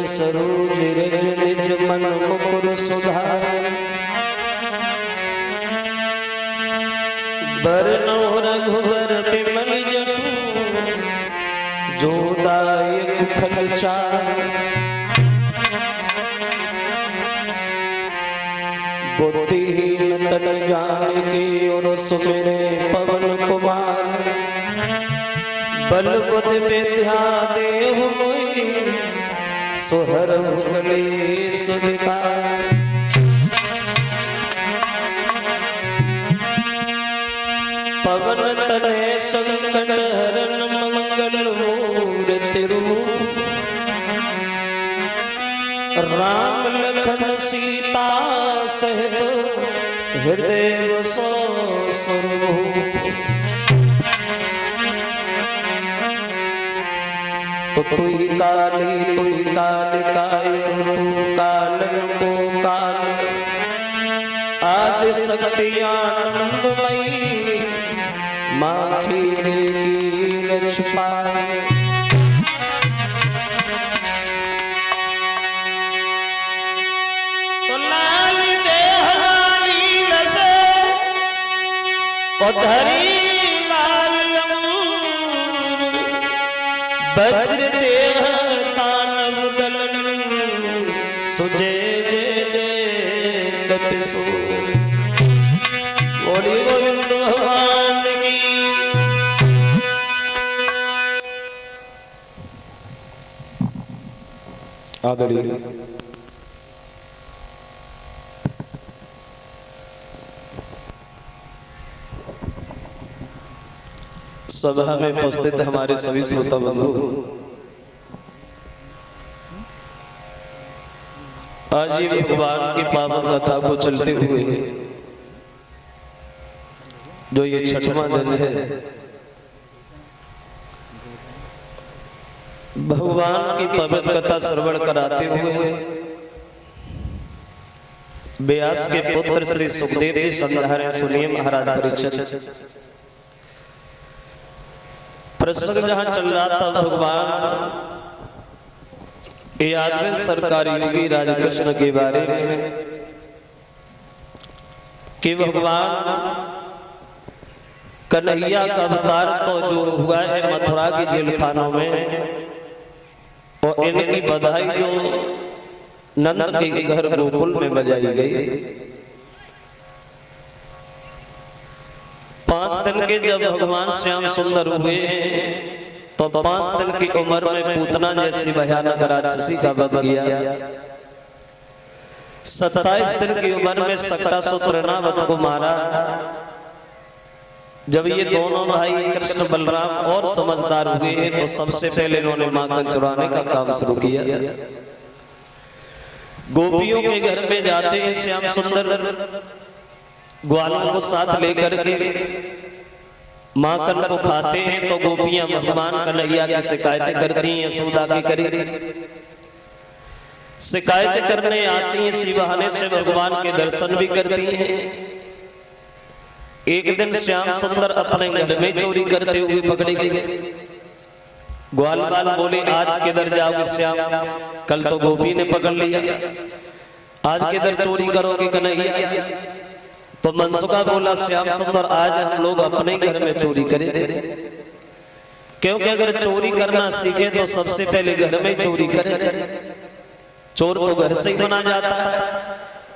सरोज रज निज मन मुकुर सुधार बरनो रघुबर बिमल जसु जो दायक फल चार बुद्धिहीन तन जाने और सुमिरे पवन कुमार बल बुद्धि विद्या देहु मोहि सोहर कलेश विकार पवन तनय संकट हरन मंगल मूर्ति रूप राम लखन सीता सहित हृदय बसो स्वरूप तो तुई काली तुई कालिकाय तू कालन को काल आदि शक्ति आनंदमयी माँ खीरे की लक्ष्मी धरी लाल वज्र देह तानव दलन सुजय जय जय कपिसु बोली गोविंद भगवान की। आदरणीय सभा में उपस्थित हमारे सभी श्रोता बंधु, आज ये भगवान की पावन कथा को चलते हुए जो ये छठवां दिन है, भगवान की पवित्र कथा श्रवण कराते हुए व्यास के पुत्र श्री सुखदेव जी समझा रहे। सुनिए महाराज परिचय। प्रसंग जहां चल रहा था भगवान यादव सरकारी योगी राजा कृष्ण के बारे में कि भगवान कन्हैया का अवतार तो जो हुआ है मथुरा की जेल खानों में, और इनकी बधाई जो नंद के घर गोकुल में बजाई गई। 5 दिन के जब भगवान श्याम सुंदर हुए तो 5 दिन की उम्र में पूतना जैसी भयानक राक्षसी का वध किया। 27 दिन की उम्र में सक्टासुर तृणावत को मारा। जब ये दोनों भाई कृष्ण बलराम और समझदार हुए तो सबसे पहले इन्होंने माखन चुराने का काम शुरू किया। गोपियों के घर में जाते हैं श्याम सुंदर, ग्वालों को साथ लेकर के माखन को खाते हैं तो गोपियां भगवान कन्हैया की शिकायतें करती हैं। यशोदा की करी शिकायतें करने आती हैं, इसी बहाने से भगवान के दर्शन भी करती हैं। एक दिन श्याम सुंदर अपने घर में चोरी करते हुए पकड़े गए। ग्वाल बाल बोले, आज किधर जाओगे श्याम, कल तो गोपी ने पकड़ लिया, आज किधर चोरी करोगे कन्हैया। तो मनसुखा बोला, श्याम सुंदर आज हम लोग अपने घर में चोरी करेंगे, क्योंकि अगर चोरी करना सीखे तो सबसे पहले घर में चोरी करें। चोर तो घर से ही बना जाता है,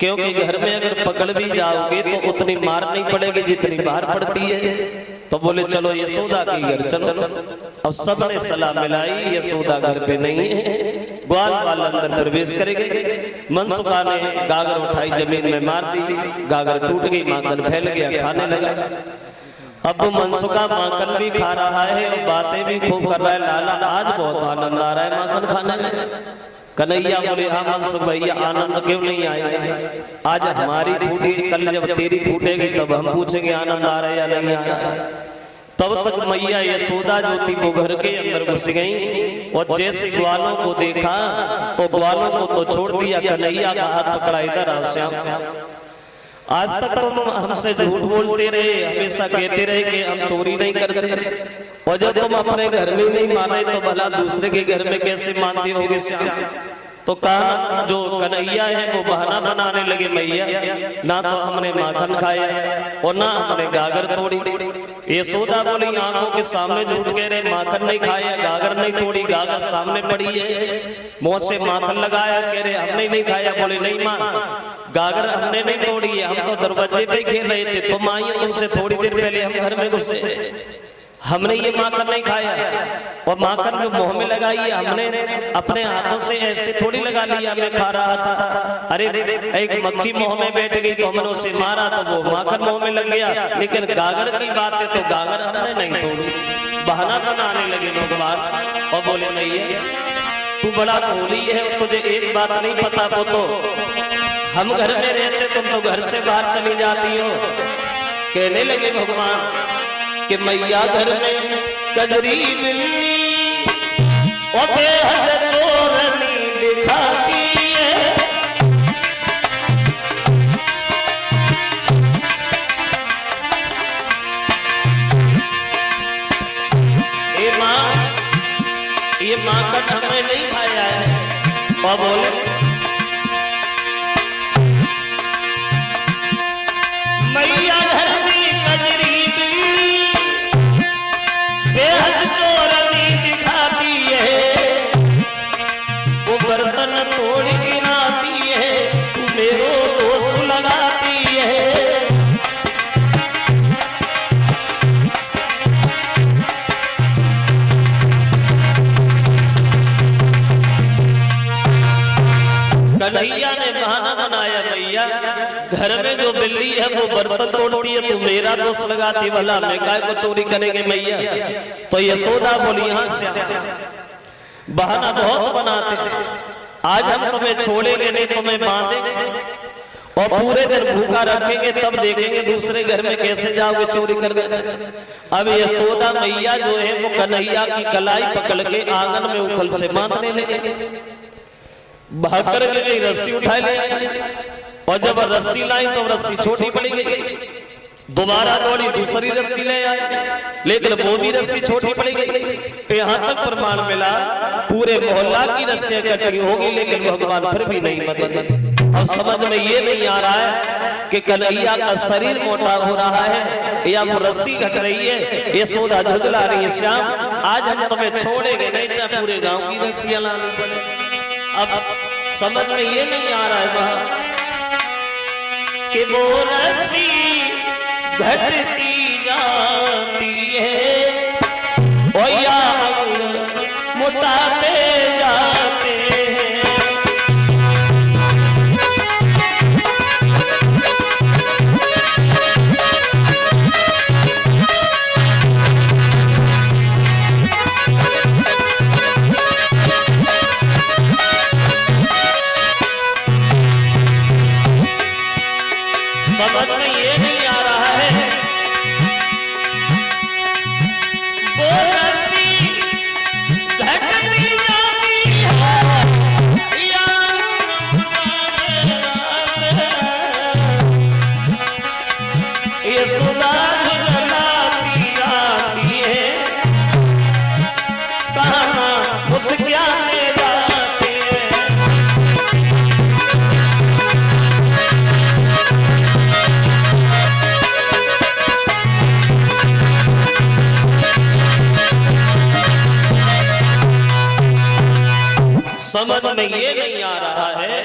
क्योंकि घर में अगर पकड़ भी जाओगे तो उतनी मार नहीं पड़ेगी जितनी बाहर पड़ती है। तो बोले चलो यशोदा के घर चलो। अब सबने सलाह मिलाई, यशोदा घर पे नहीं है। ग्वाल बाल अंदर प्रवेश करेंगे। मनसुखा ने गागर उठाई, जमीन में मार दी, गागर टूट गई, माखन फैल गया, खाने लगा। अब मनसुखा माखन भी खा रहा है और बातें भी खूब कर रहा है। लाला आज बहुत आनंद आ रहा है माखन खाने में। कन्हैया बोले, हाँ मनसुख भैया आनंद क्यों नहीं आएगा, आज हमारी फूटी, कल जब तेरी फूटेगी तब हम पूछेंगे आनंद आ रहा है या नहीं आ रहा। तब तक मैया यशोदा जो थी वो घर के अंदर घुस गई और जैसे ग्वालों को देखा तो ग्वालों को तो छोड़ दिया, कन्हैया का हाथ पकड़ा, इधर आओ श्याम, आज तक तुम हमसे झूठ बोलते रहे, हमेशा कहते रहे कि हम चोरी नहीं करते, और जब तुम अपने घर में नहीं माने तो भला दूसरे के घर में कैसे मानते होगे श्याम। तो कहा जो कन्हैया है वो बहाना बनाने लगे, मैया ना तो हमने माखन खाया और ना हमने गागर तोड़ी। यशोदा बोली आंखों के सामने झूठ कह रहे, माखन नहीं खाया, गागर नहीं तोड़ी, गागर सामने पड़ी है, मुंह से माखन लगाया, कह रहे हमने नहीं खाया। बोले नहीं माँ, गागर हमने नहीं तोड़ी है, हम तो दरवाजे पे खेल रहे थे, तुम आई तुमसे थोड़ी देर पहले हम घर में घुसे, हमने ये माखन नहीं खाया। और माखन जो मुंह में लगाई है हमने अपने हाथों से ऐसे थोड़ी लगा लिया, मैं खा रहा था। अरे एक मक्खी मुंह में बैठ गई तो हमने उसे मारा तो वो माखन मुंह में लग गया, लेकिन गागर की बात है तो गागर हमने नहीं तोड़ी। बहाना बनाने लगे भगवान और बोले नहीं तू बड़ा भोली है, तुझे एक बात नहीं पता, वो तो हम घर में रहते, तुम तो घर से बाहर चली जाती हो। कहने लगे भगवान कि मैया घर में कजरी बिल्ली और बेहद चोरनी दिखाती है। ये माखन हमने नहीं खाया है। और बोले मैया घर में कजरी बिल्ली बेहद चोरनी दिखाती है, वो बर्तन तोड़ गिराती है, तू मेरो दोष लगाती है। कन्हैया ने बहाना बनाया, मैया घर में जो बिल्ली है वो बर्तन तोड़ती है, तू मेरा दोष लगाती, वाला मैं काय को चोरी करेंगे मैया। तो यशोदा बोली यहाँ से बहाना बहुत बनाते, आज हम तुम्हें छोड़ेंगे नहीं, तुम्हें बांधेंगे और पूरे दिन भूखा रखेंगे, तब देखेंगे दूसरे घर में कैसे जाओगे चोरी करने। अब यशोदा मैया जो है वो कन्हैया की कलाई पकड़ के आंगन में उखल से बांधने लगे। भाग कर गई, रस्सी उठा ले आई और जब रस्सी लाई तो रस्सी छोटी पड़ी गई, दोबारा दौड़ी दूसरी रस्सी ले आई, लेकिन वो भी रस्सी छोटी पड़ी गई। यहाँ तक प्रमाण मिला पूरे मोहल्ला की रस्सियां कटी होगी, लेकिन भगवान फिर भी नहीं बदले। अब समझ में ये नहीं आ रहा है कि कन्हैया का शरीर मोटा हो रहा है या वो रस्सी घट रही है। यशोदा झुझला रही है, श्याम आज हम तुम्हें छोड़ेंगे नहीं, चाहे पूरे गांव की रस्सियां लानी पड़े। अब समझ में ये नहीं आ रहा है वहां कि वो रस्सी घटती जाती है और या मुटाते जाते हैं। समझ में ये नहीं आ रहा है वो रस्सी घटती जाती है या ये सुधार लगाती जाती है, कहाँ मुस्काने जाती है। समझ में ये नहीं आ रहा है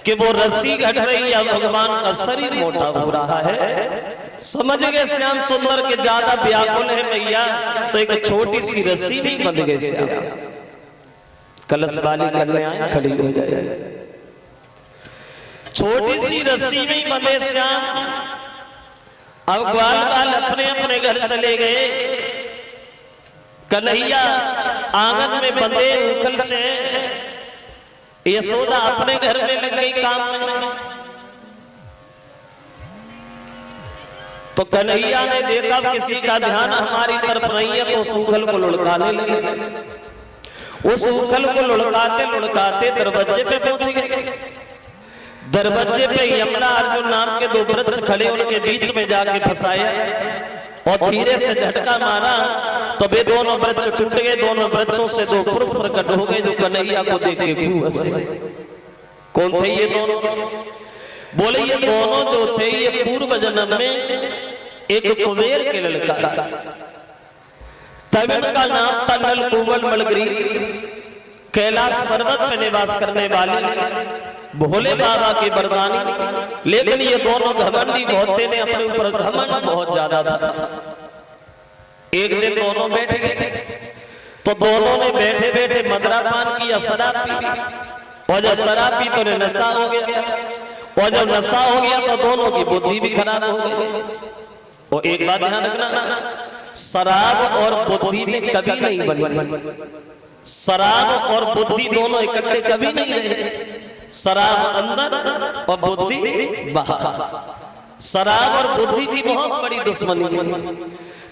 कि वो रस्सी घट रही है, भगवान का शरीर मोटा हो रहा है। समझ गए श्याम सुंदर के ज्यादा व्याकुल है मैया, तो एक छोटी सी रस्सी भी बंध गई। श्याम कलश वाली कन्या खड़ी हो जाए, छोटी सी रस्सी में बंधे श्याम। अब ग्वाल बाल अपने अपने घर चले गए, कन्हैया आंगन में बंधे उखल से, यशोदा अपने घर में लग गई काम में। तो कन्हैया ने देखा किसी का ध्यान हमारी तरफ नहीं है, तो उस उखल को लुढ़काने लगे। उस उखल को लुढ़काते लुढ़काते दरवाजे पे पहुंच गए। दरवाजे पे यमुना अर्जुन नाम के दो वृक्ष खड़े, उनके बीच में जाके फंसाया और धीरे से झटका मारा तो वे दोनों वृक्ष टूट गए। दोनों वृक्षों से दो पुरुष प्रकट हो गए जो कन्हैया को देख के खूब हंसे। कौन थे ये दोनों? बोले ये दोनों जो थे ये पूर्व जन्म में एक कुबेर के लड़का, तब इनका नाम था नलकूबर मलगरी। कैलाश पर्वत पर निवास करने वाले भोले बाबा के वरदानी। लेकिन ये दोनों घमंडी बहुत थे, अपने ऊपर घमंड बहुत ज्यादा था। एक दिन दोनों बैठ गए तो दोनों ने बैठे बैठे मदरा पान किया, शराब पी। और जब शराब पी तो नशा हो गया, और जब नशा हो गया तो दोनों की बुद्धि भी खराब हो गई। और एक बात ध्यान रखना, शराब और बुद्धि में कभी नहीं बनी। शराब और बुद्धि दोनों इकट्ठे कभी नहीं रहे। शराब अंदर और बुद्धि बाहर। शराब और बुद्धि की बहुत बड़ी दुश्मनी है।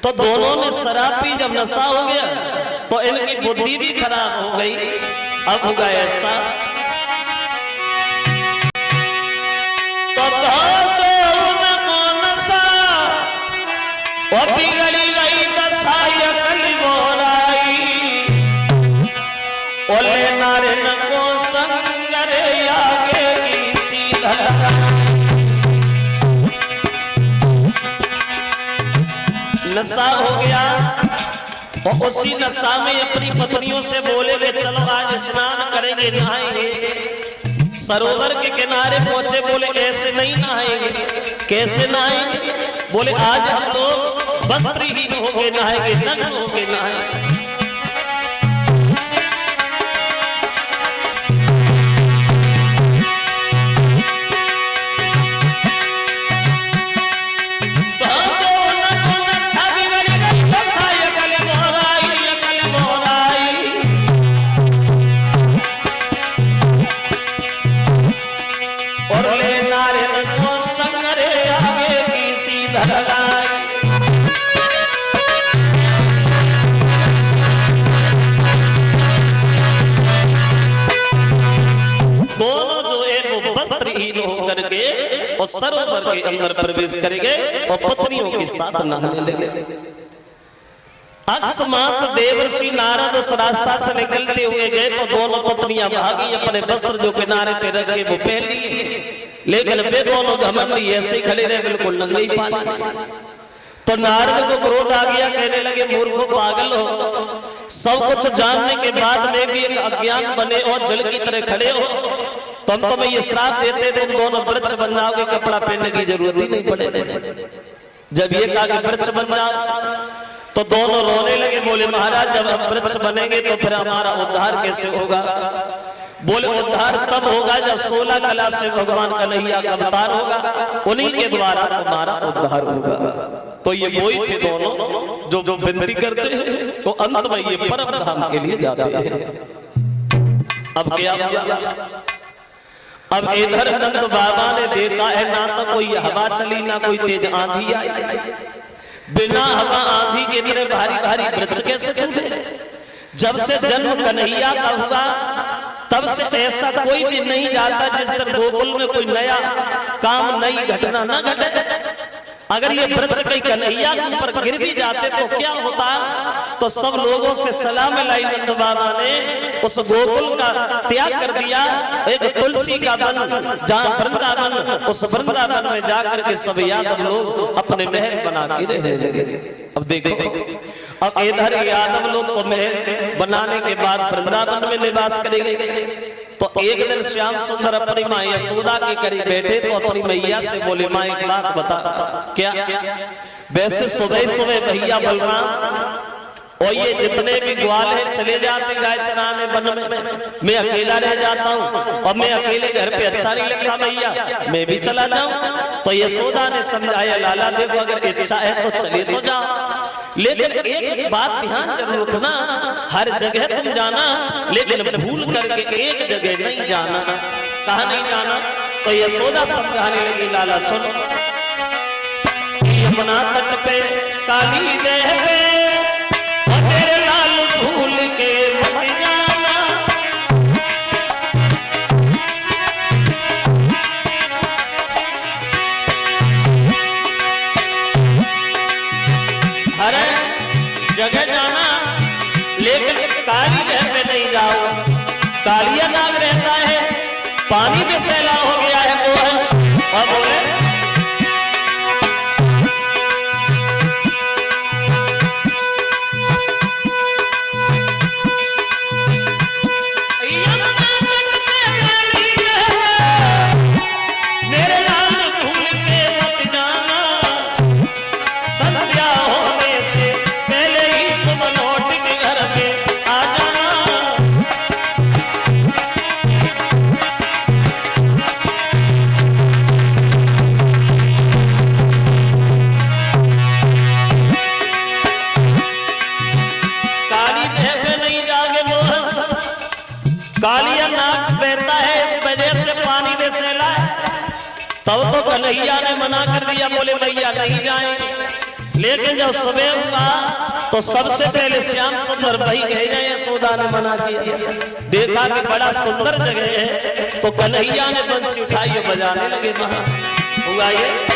तो दोनों ने शराब पी, जब नशा हो गया तो इनकी बुद्धि भी खराब हो गई। अब होगा ऐसा तो बिगड़ी गई दशा अकल बोराई। ओले नारे न को संगरे आगे की सीधा। नशा हो गया और उसी नशा में अपनी पत्नियों से बोले वे चलो आज स्नान करेंगे, नहाएंगे। सरोवर के किनारे पहुंचे, बोले ऐसे नहीं नहाएंगे। कैसे नहाएंगे? बोले आज हम लोग वस्त्रहीन होके नहाएंगे, नग्न होके नहाएंगे। और सरोवर के अंदर प्रवेश करेंगे और पत्नियों के साथ नहाने लगे। अकस्मात देवर्षि नारद उस रास्ता से निकलते हुए गए तो दोनों पत्नियां भागी, अपने वस्त्र जो किनारे पे रखे वो पहन लिए। लेकिन वे दोनों घमंडी ऐसे खड़े रहे, बिल्कुल नंगे ही पाले। तो नारद को क्रोध आ गया, कहने लगे मूर्खो, पागल हो, सब कुछ जानने के बाद में भी एक अज्ञान बने और जल की तरह खड़े हो। तुम तुम्हें ये श्राप देते तुम दोनों वृक्ष बन जाओगे, कपड़ा पहनने की जरूरत ही नहीं पड़ेगी। जब ये कहा कि वृक्ष बन जाओ तो दोनों रोने लगे। बोले महाराज जब हम वृक्ष बनेंगे तो फिर हमारा उद्धार कैसे होगा? बोले उद्धार तब होगा जब 16 कला से भगवान कन्हैया का अवतार होगा, उन्हीं के द्वारा तुम्हारा उद्धार होगा। तो ये वही थे दोनों जो विनती करते हैं तो अंत में ये परम धाम के लिए जाते हैं। अब क्या हुआ? अब इधर नंद बाबा ने देखा है ना तो कोई हवा चली ना कोई तेज आंधी आई। बिना हवा आंधी के बिना भारी भारी वृक्ष कैसे टूटे? जब से जन्म कन्हैया का हुआ तब से ऐसा कोई दिन नहीं जाता जिस दिन गोकुल में कोई नया काम, नई घटना न घटे। अगर ये वृक्ष कहीं कन्हैया के ऊपर गिर भी जाते तो क्या होता? तो सब लोगों से सलाह मिलाई नंद बाबा ने, उस गोकुल का त्याग कर दिया। एक तुलसी का वन जहाँ वृंदावन, उस वृंदावन में जाकर के सब यादव लोग अपने महल बना के रहने लगे। अब देखो, अब इधर यादव लोग तो महल बनाने के बाद वृंदावन में निवास करेंगे। तो एक दिन श्याम सुंदर अपनी माँ यशोदा के करीब बैठे तो अपनी मैया से बोले, माँ एक बात बता। क्या? वैसे सुबह सुबह भैया बलराम और ये जितने भी ग्वाल हैं चले जाते गाय चराने वन में, मैं अकेला रह जाता हूँ और मैं अकेले घर पे अच्छा नहीं लगता भैया, मैं भी चला जाऊं। तो यशोदा ने समझाया, लाला देखो अगर इच्छा है तो चले तो जाओ, लेकिन एक बात ध्यान जरूर रखना, हर जगह तुम जाना लेकिन भूल करके एक जगह नहीं जाना। कहा नहीं जाना? तो यशोदा समझाने लगी, लाला सुनो, यमुना तट पे काली देह पे और तेरे लाल भूल के मत जाना। पानी में सैलाब हो गया है मोहन। और बोले कालिया नाक बहता है, इस वजह से पानी में सैला है। तब तो कन्हैया ने मना कर दिया, बोले भैया नहीं जाएंगे। लेकिन जब सुबह हुआ तो सबसे पहले श्याम सुंदर भाई गए, यशोदा ने मना किया। देखा कि बड़ा सुंदर जगह है, तो कन्हैया ने बंसी उठाई और बजाने लगे। वहां हुआ ये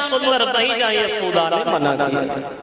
सुंदर नहीं जाए, यशोदा ने मना किया।